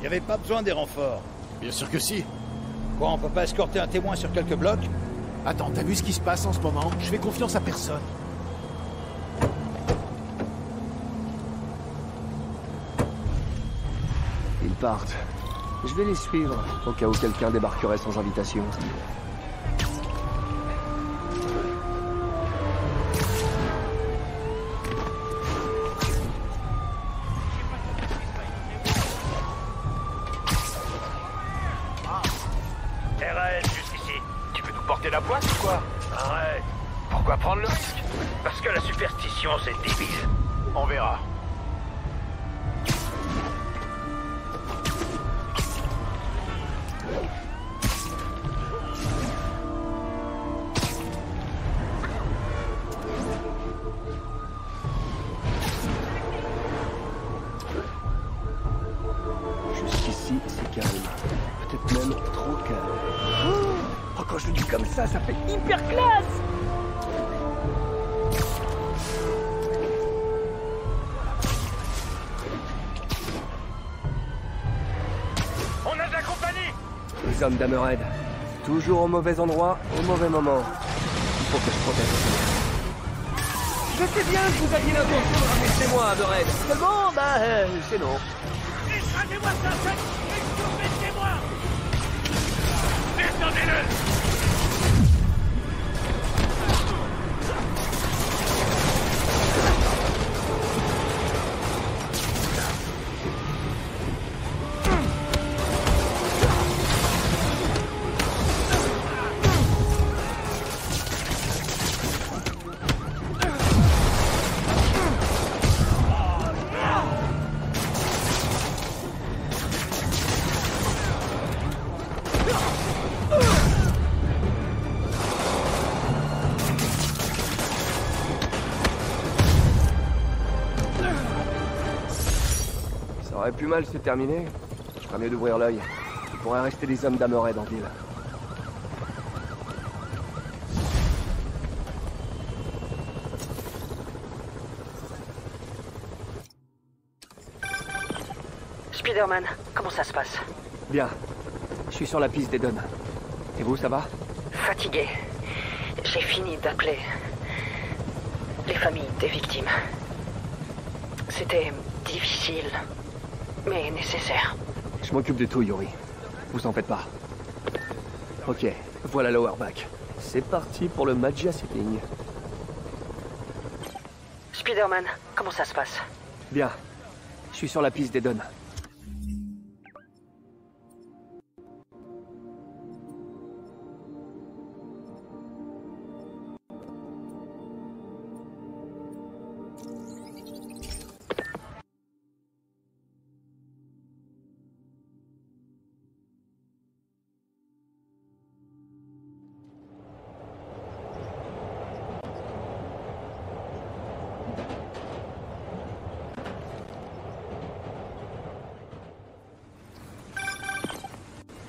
avait pas besoin des renforts. Bien sûr que si. Quoi, on peut pas escorter un témoin sur quelques blocs? Attends, t'as vu ce qui se passe en ce moment? Je fais confiance à personne. Ils partent. Je vais les suivre, au cas où quelqu'un débarquerait sans invitation. RAS, jusqu'ici. Tu veux nous porter la poisse ou quoi? Arrête. Pourquoi prendre le risque? Parce que la superstition, c'est débile. On verra. Jusqu'ici, c'est calme. Peut-être même trop calme. Oh, quand je le dis comme ça fait hyper classe! On a de la compagnie! Les hommes d'Hammerhead. Toujours au mauvais endroit, au mauvais moment. Il faut que je protège. Je sais bien que vous aviez l'intention de ramener chez moi, Hammerhead. Seulement, c'est non. Écrasez-moi ça, extorpez-moi! Descendez-le! Ça aurait pu mal se terminer. Je ferais mieux d'ouvrir l'œil. Il pourrait rester des hommes d'Hammerhead en ville. Spider-Man, comment ça se passe? Bien. Je suis sur la piste d'Eden. Et vous, ça va? Fatigué. J'ai fini d'appeler les familles des victimes. C'était difficile, mais nécessaire. Je m'occupe de tout, Yuri. Vous en faites pas. Ok, voilà l'Hourback. C'est parti pour le Magia Sitting. Spider-Man, comment ça se passe? Bien. Je suis sur la piste d'Eden.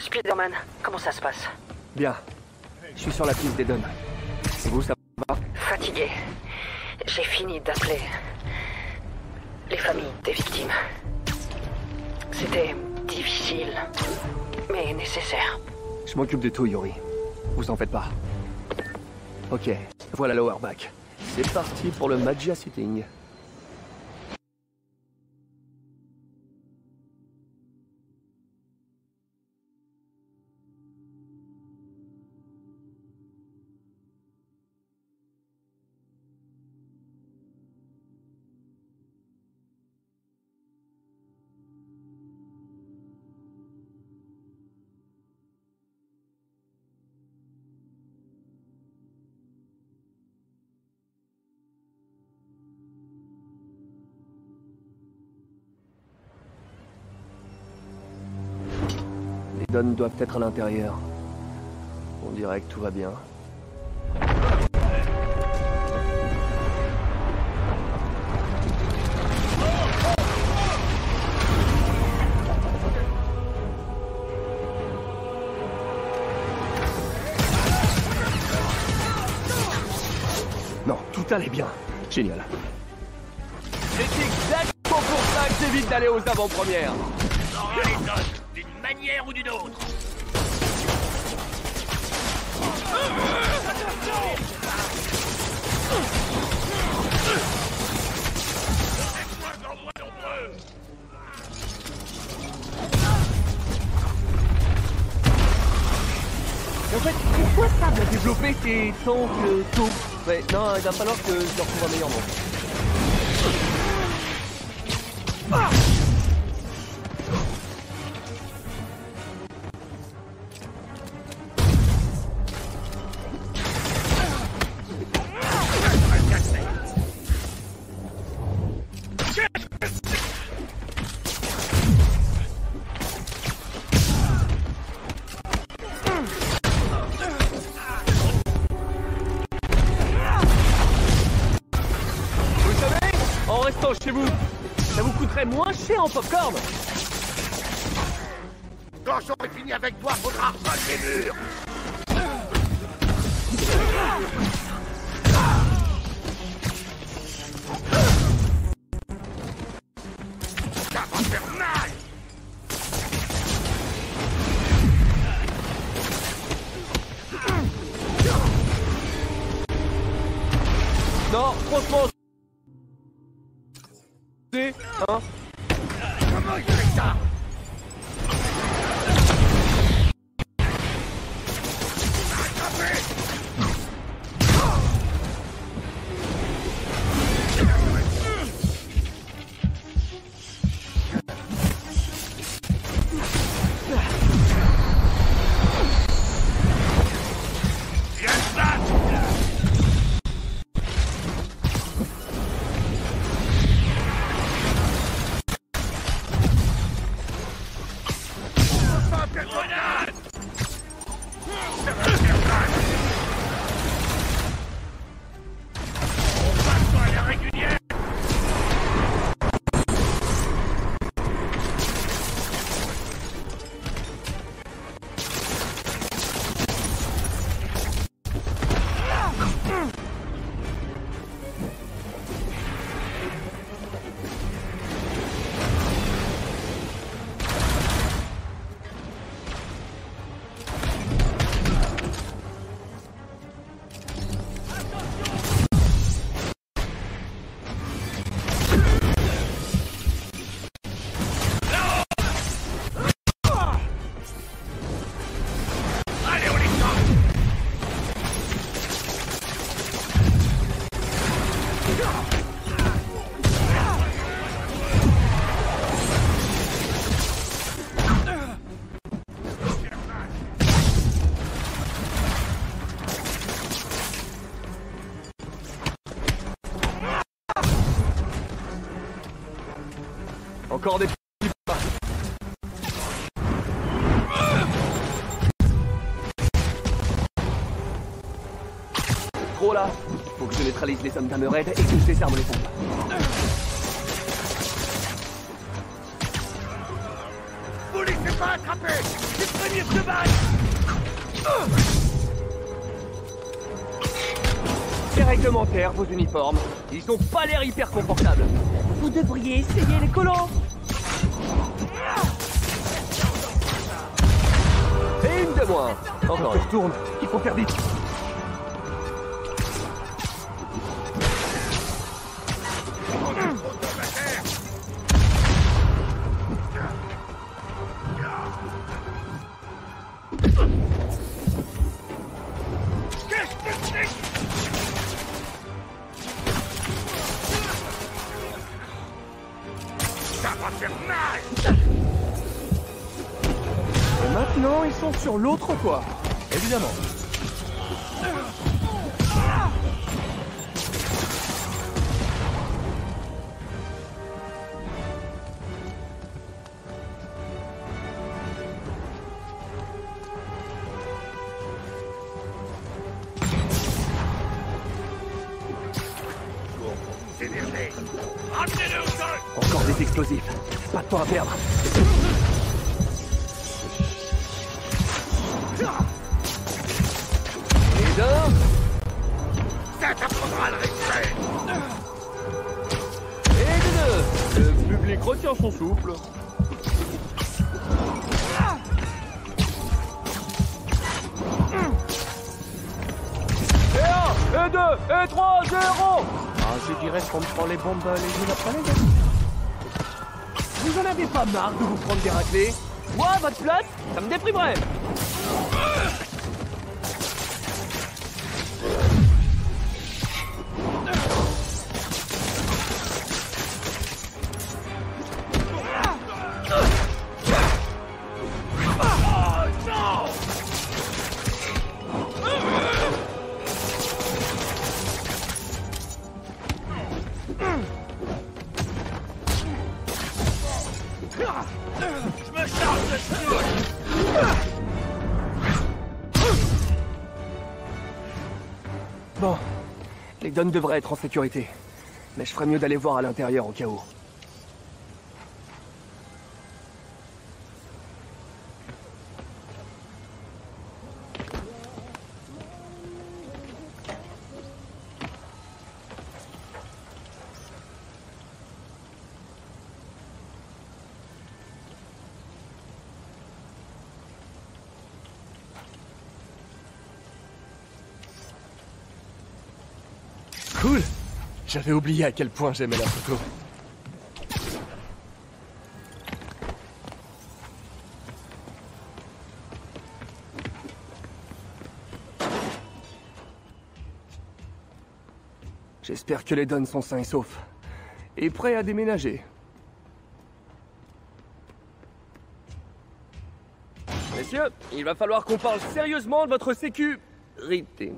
Spider-Man, comment ça se passe? Bien. Je suis sur la piste d'Eden. Et vous, ça va? Fatigué. J'ai fini d'appeler les familles des victimes. C'était difficile, mais nécessaire. Je m'occupe de tout, Yuri. Vous en faites pas. Ok, voilà l'Hourback. C'est parti pour le Magia Sitting. Les Dons doivent être à l'intérieur. On dirait que tout va bien. Non, tout allait bien. Génial. C'est exactement pour ça que j'évite d'aller aux avant-premières. Non, auras les autres, d'une manière ou d'une autre. Mais en fait, pourquoi Sable a développé ces tankes tôt? Ouais, non, il va falloir que je leur trouve un meilleur nom. Chez vous, ça vous coûterait moins cher en popcorn. Quand j'aurai fini avec toi, faudra rejoindre les murs. Ça va faire mal. Non, franchement. Hein? Comment il fait ça? Encore des petits pas. Trop là. Faut que je neutralise les hommes d'Hammerhead et que je désarme les pompes. Vous laissez pas attraper. Les premiers se battent. C'est réglementaire, vos uniformes. Ils ont pas l'air hyper confortables. Vous devriez essayer les collants. Et une de moins. Encore une. Tourne. Il faut faire vite. Et maintenant, ils sont sur l'autre toit. Évidemment. Encore des explosifs. Pas de temps à perdre. Et d'un. Ça t'apprendra le respect. Et de deux. Le public retient son souffle. et 3, 0. Ah, je dirais qu'on me prend les bombes les unes après les autres. Vous en avez pas marre de vous prendre des raclés? Moi, à votre place, ça me déprimerait. Bon, les Dons devraient être en sécurité. Mais je ferais mieux d'aller voir à l'intérieur au cas où. Cool! J'avais oublié à quel point j'aimais la photo. J'espère que les Dons sont sains et saufs. Et prêts à déménager. Messieurs, il va falloir qu'on parle sérieusement de votre sécurité.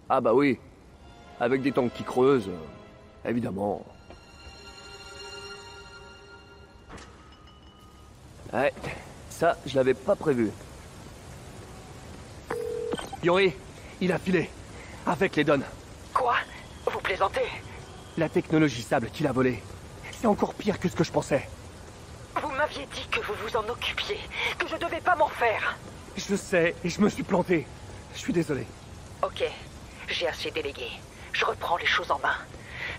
Ah bah oui, avec des tanks qui creusent, évidemment. Ouais, ça, je l'avais pas prévu. Yori, il a filé, avec les Dons. Quoi? Vous plaisantez? La technologie sable qu'il a volée, c'est encore pire que ce que je pensais. Vous m'aviez dit que vous vous en occupiez, que je devais pas m'en faire. Je sais, et je me suis planté. Je suis désolé. Ok, j'ai assez délégué. Je reprends les choses en main.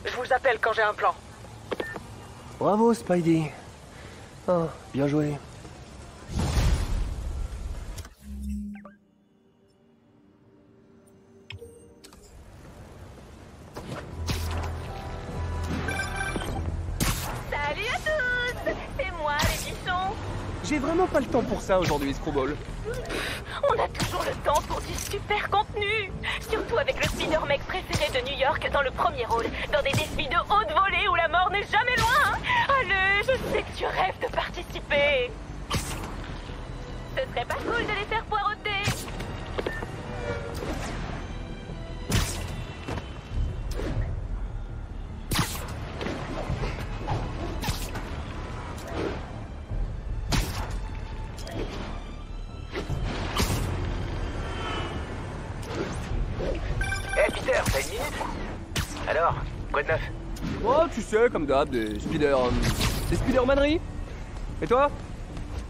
Je vous appelle quand j'ai un plan. Bravo, Spidey. Oh, bien joué. Salut à tous! C'est moi, les bichons! J'ai vraiment pas le temps pour ça aujourd'hui, Screwball. On a toujours le temps pour du super contenu! Surtout avec le speeder-mec préféré de New York dans le premier rôle, dans des défis de haute volée où la mort n'est jamais loin! Allez, je sais que tu rêves de participer! Ce serait pas cool de les faire poireauter! Peter, t'as une minute? Alors, quoi de neuf? Oh, tu sais, comme d'hab, des speedermaneries. Et toi?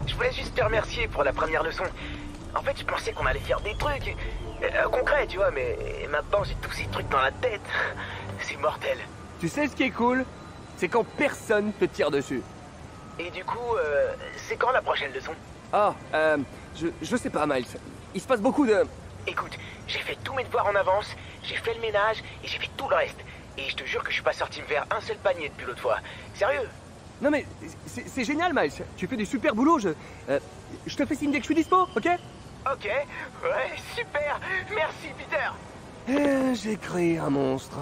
Je voulais juste te remercier pour la première leçon. En fait, je pensais qu'on allait faire des trucs concrets, tu vois, mais maintenant j'ai tous ces trucs dans la tête. C'est mortel. Tu sais ce qui est cool? C'est quand personne te tire dessus. Et du coup, c'est quand la prochaine leçon? Ah, je sais pas, Miles. Il se passe beaucoup de... Écoute, j'ai fait tous mes devoirs en avance, j'ai fait le ménage et j'ai fait tout le reste. Et je te jure que je suis pas sorti me faire un seul panier depuis l'autre fois. Sérieux? Non mais, c'est génial, Miles. Tu fais du super boulot, je te fais signe dès que je suis dispo, ok? Ok, ouais, super. Merci, Peter. J'ai créé un monstre.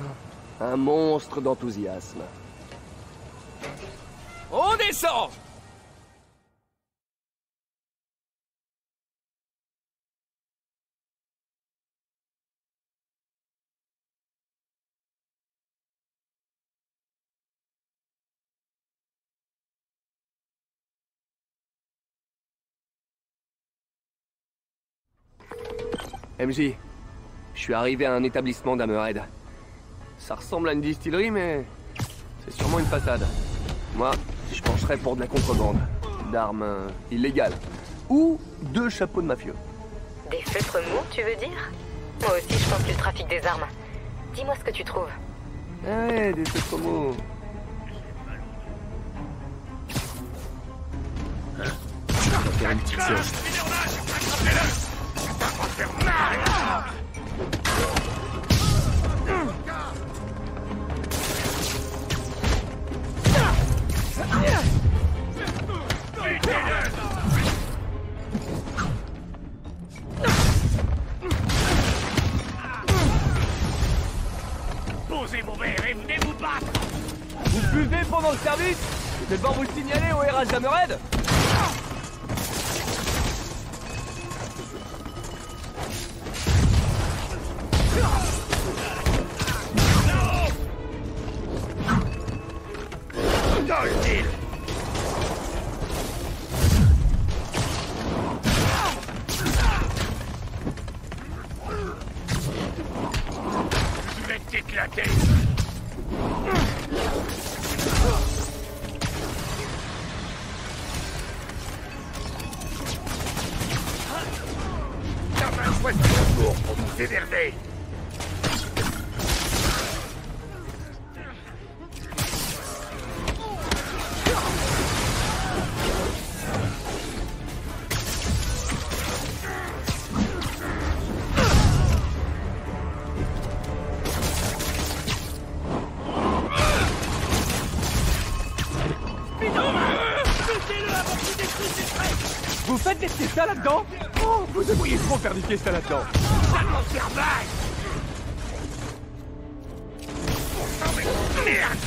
Un monstre d'enthousiasme. On descend! MJ, je suis arrivé à un établissement d'Hammerhead. Ça ressemble à une distillerie, mais c'est sûrement une façade. Moi, je pencherais pour de la contrebande, d'armes illégales, ou de chapeaux de mafieux. Des feutres mous, tu veux dire? Moi aussi, je pense que le trafic des armes. Dis-moi ce que tu trouves. Ouais, des feutres mous. On va faire une petite sieste. Posez vos verres et venez vous battre. Vous buvez pendant le service? Je vais devoir vous le signaler au RH d'Hammerhead. Je vais t'éclater. Ça va choisir mon tour pour nous démerder. Vous faites des fiestas là-dedans? Oh, vous devriez trop faire des fiestas là-dedans. Ça m'en fait mal. Oh mais merde.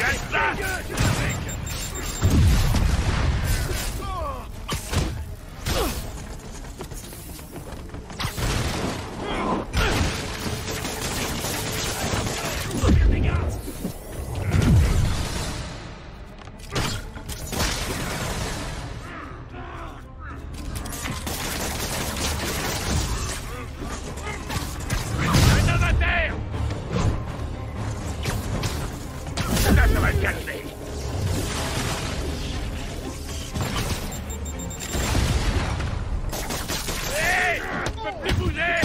Reste là. Ça va le calmer. Hé, je peux plus bouger.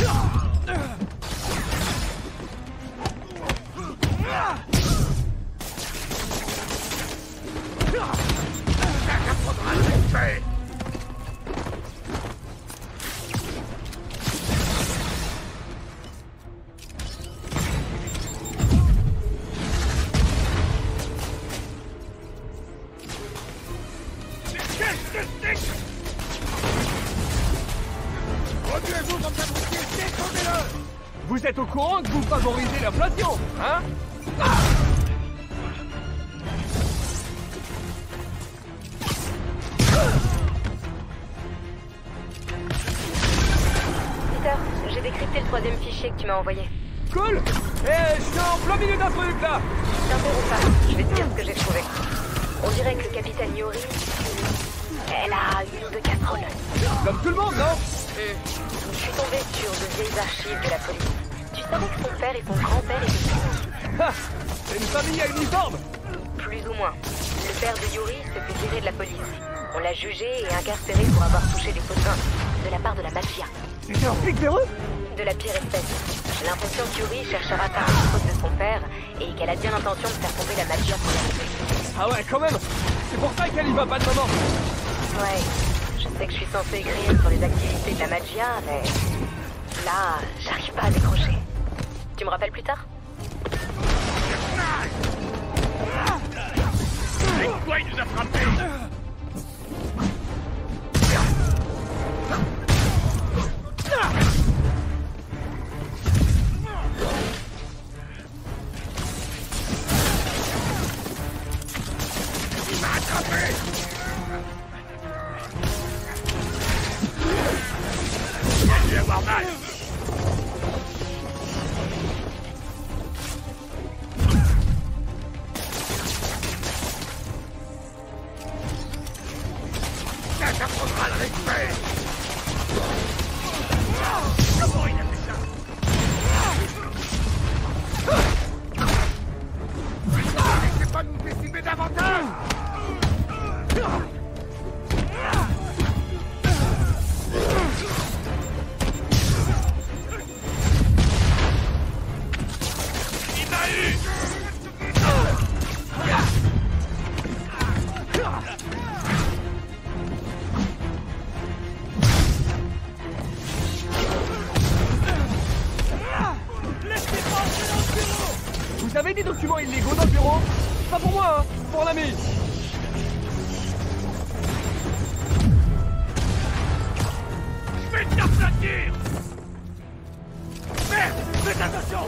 Ça prendra le fait. Reculez-vous comme ça, brouillé, défendez-le. Vous êtes au courant que vous favorisez l'inflation, hein? Peter, j'ai décrypté le troisième fichier que tu m'as envoyé. Cool. Eh, je suis en plein milieu d'un truc là. T'interromps pas, je vais te dire ce que j'ai trouvé. On dirait que le capitaine Yori, elle a une ou deux casseroles. Comme tout le monde, non? Je suis tombée sur de vieilles archives de la police. Tu savais que son père et son grand-père étaient tués? Ha, c'est une famille à uniforme. Plus ou moins. Le père de Yuri se fait virer de la police. On l'a jugé et incarcéré pour avoir touché des pots de vin, de la part de la mafia. C'était un flic véreux? De la pire espèce. J'ai l'impression que Yuri cherche à rattraper les fautes de son père et qu'elle a bien l'intention de faire tomber la mafia pour la tuer. Ah ouais, quand même. C'est pour ça qu'elle y va pas de moment. Ouais, je sais que je suis censée écrire sur les activités de la mafia, mais là, j'arrive pas à décrocher. Tu me rappelles plus tard? Avec quoi il nous a frappés? Il m'a attrapé! Il a dû avoir mal! T'avais des documents illégaux dans le bureau? Pas pour moi, hein. Pour l'ami. Je vais te t'aplatir. Merde, faites attention.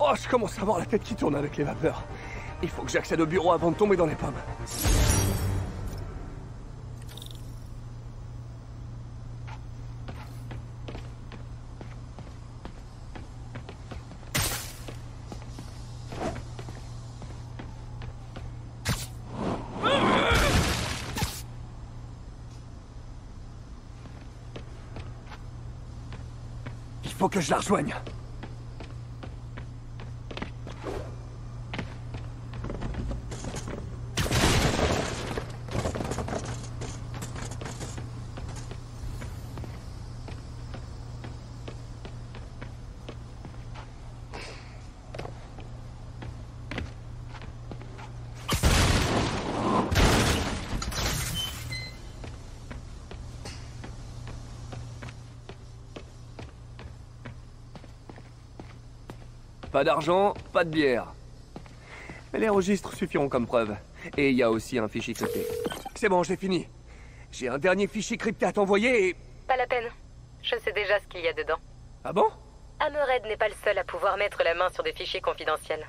Oh, je commence à avoir la tête qui tourne avec les vapeurs. Il faut que j'accède au bureau avant de tomber dans les pommes. Il faut que je la rejoigne. Pas d'argent, pas de bière. Mais les registres suffiront comme preuve. Et il y a aussi un fichier crypté. C'est bon, j'ai fini. J'ai un dernier fichier crypté à t'envoyer et... Pas la peine. Je sais déjà ce qu'il y a dedans. Ah bon? Hammerhead n'est pas le seul à pouvoir mettre la main sur des fichiers confidentiels.